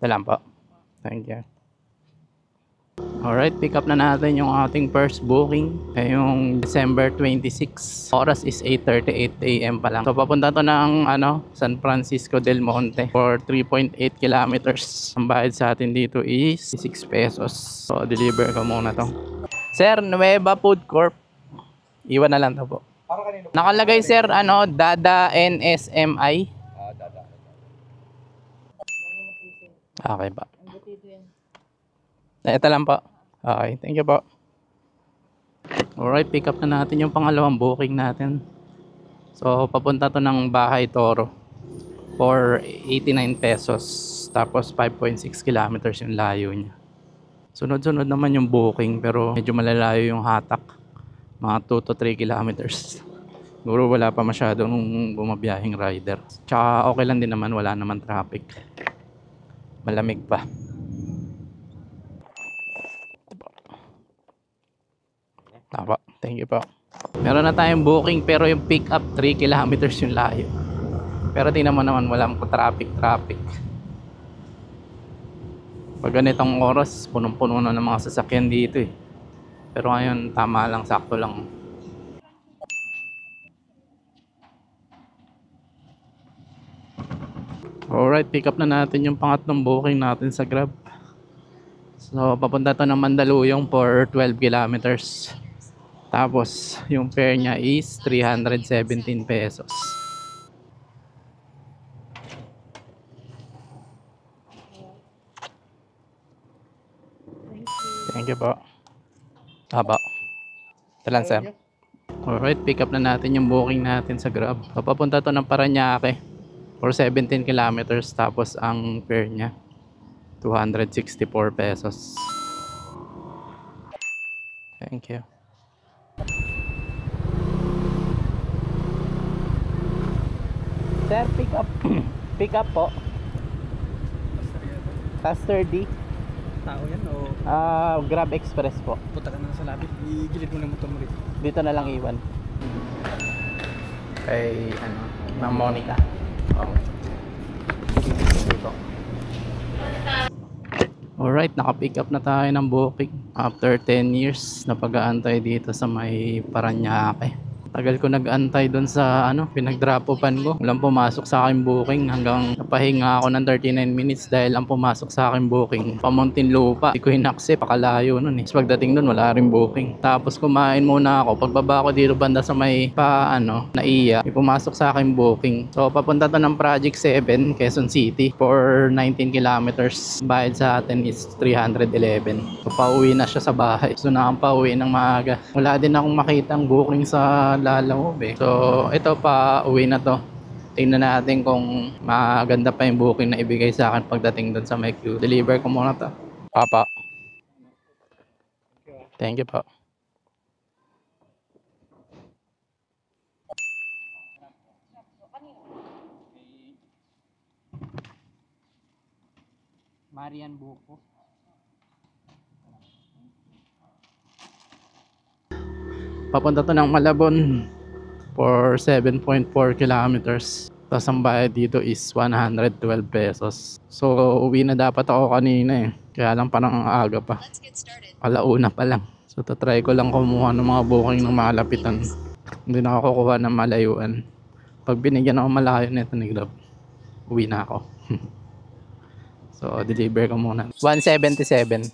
Ito lang po. Thank you. Alright, pick up na natin yung ating first booking. Yung December 26. Oras is 8:38 AM pa lang. So papunta to ng San Francisco del Monte for 3.8 kilometers. Ang bayad sa atin dito is 6 pesos. So deliver ko muna to. Sir, Nueva Food Corp. Iwan na lang to po. Nakalagay sir, Dada NSMI. Okay ba? Ito lang po. Okay, thank you po. Alright, pick up na natin yung pangalawang booking natin. So, papunta to ng Bahay Toro for 89 pesos. Tapos 5.6 kilometers yung layo niya. Sunod-sunod naman yung booking pero medyo malalayo yung hatak. Mga 2 to 3 kilometers. Siguro wala pa masyadong bumabiyahing rider. Tsaka okay lang din naman, wala naman traffic. Malamig pa. Tama, thank you po. Meron na tayong booking pero yung pick up 3 kilometers yung layo. Pero tingnan mo naman walang traffic. Pag ganitong oras, punong-puno na ng mga sasakyan dito eh. Pero ngayon tama lang, sakto lang. Alright, pick up na natin yung pangatlong booking natin sa Grab. So papunta to ng Mandaluyong for 12 kilometers. Tapos yung fare niya is 317 pesos. Thank you po. Aba. Ito lang sir. Alright, pick up na natin yung booking natin sa Grab. Papunta to ng Parañaque for 17 kilometers. Tapos ang fare niya 264 pesos. Thank you. Sir, pick up. Pick up po. Caster D. Tao yan o Grab Express po. punta ka na sa labit, igilid mo na yung motor mo rito. Dito na lang iwan. Kay Ma'am Monica. Dito. Alright, naka-pick up na tayo ng booking. After 10 years na pag-aantay dito sa may Parañaque. Tagal ko nag-antay doon sa pinag-drop-offan ko. Walang pumasok sa aking booking hanggang napahinga ako ng 39 minutes dahil ang pumasok sa aking booking Pamuntinlupa. Hindi ko in-accept, pakalayo nun eh. Tapos pagdating doon wala rin booking. Tapos kumain muna ako. Pagbaba ko dito banda sa may Naiya, may pumasok sa aking booking. So papunta to ng Project 7, Quezon City for 19 kilometers. Bayad sa atin is 311. So pauwi na siya sa bahay. So nakapauwi ng maaga. Wala din akong makitang booking sa Lalaob eh. So ito pa uwi na to. Tingnan natin kung maganda pa yung booking na ibigay sa akin pagdating doon sa may queue. Deliver ko muna to. Papa. Thank you po. Marian Buko. Papunta to ng Malabon for 7.4 kilometers. Tapos ang bayad dito is 112 pesos. So uwi na dapat ako kanina eh. Kaya lang parang ang aga pa. Alauna pa lang. So tatry ko lang kumuha ng mga booking ng malapitan. Hindi na ako kukuha ng malayuan. Pag binigyan ako malayo nito ni Grab, uwi na ako. So deliver ko muna. 177.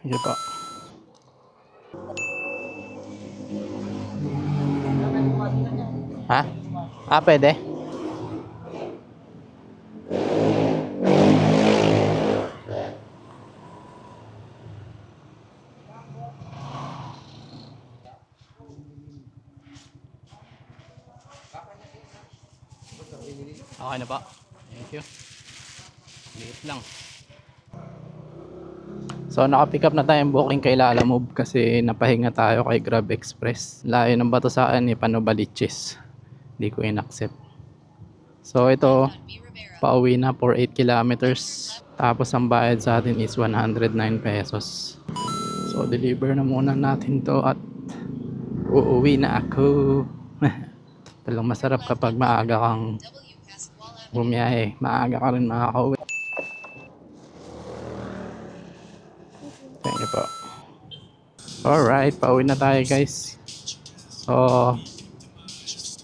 Sige po. Ha? Pwede. Okay na po. Thank you. Liit lang. So naka-pick up na tayong booking kay Lalamove kasi napahinga tayo kay Grab Express. Layo ng bato sa akin ni Panobaliches. Hindi ko in-accept. So ito, pauwi na for 8 kilometers. Tapos ang bayad sa atin is 109 pesos. So deliver na muna natin to at uuwi na ako. Talang masarap kapag maaga kang bumiyahe. Maaga ka rin makakauwi. Thank you po. Alright, pauwi na tayo guys. So,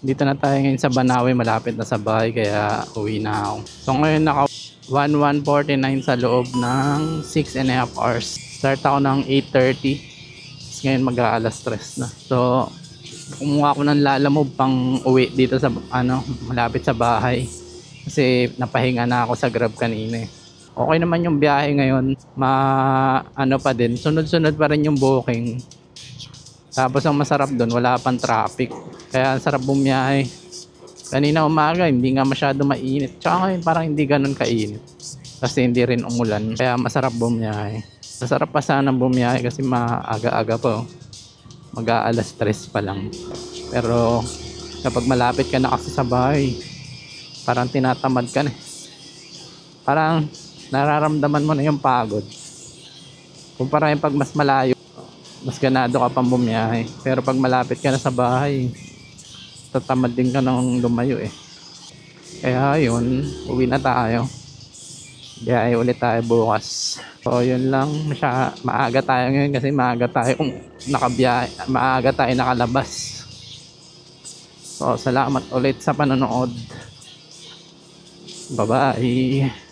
dito na tayo ngayon sa Banawe. Malapit na sa bahay kaya uwi na ako. So ngayon naka 11:49 sa loob ng 6.5 hours. Start ako ng 8:30. Ngayon mag-aalas 3 na. So, kumuha ako ng Lalamove pang uwi dito sa malapit sa bahay. Kasi napahinga na ako sa Grab kanina. Okay naman yung biyahe ngayon. Pa din. Sunod-sunod pa rin yung booking. Tapos ang masarap doon, wala pang traffic. Kaya sarap bumiyahe. Kanina umaga, hindi nga masyado mainit. Tsaka ngayon parang hindi ganun kainit. Kasi hindi rin umulan. Kaya masarap bumiyahe. Masarap pa sana bumiyahe kasi maaga-aga po. Mag-aalas 3 pa lang. Pero kapag malapit ka na kasi sa bahay, parang tinatamad ka na. Parang nararamdaman mo na yung pagod. Kumpara yung pag mas malayo, mas ganado ka pang bumiyahe. Pero pag malapit ka na sa bahay, tatamad din ka nang lumayo eh. Kaya yun, uwi na tayo. Biyahe ulit tayo bukas. So yun lang, maaga tayo ngayon kasi maaga tayo maaga tayo nakalabas. So salamat ulit sa panonood. Bye bye.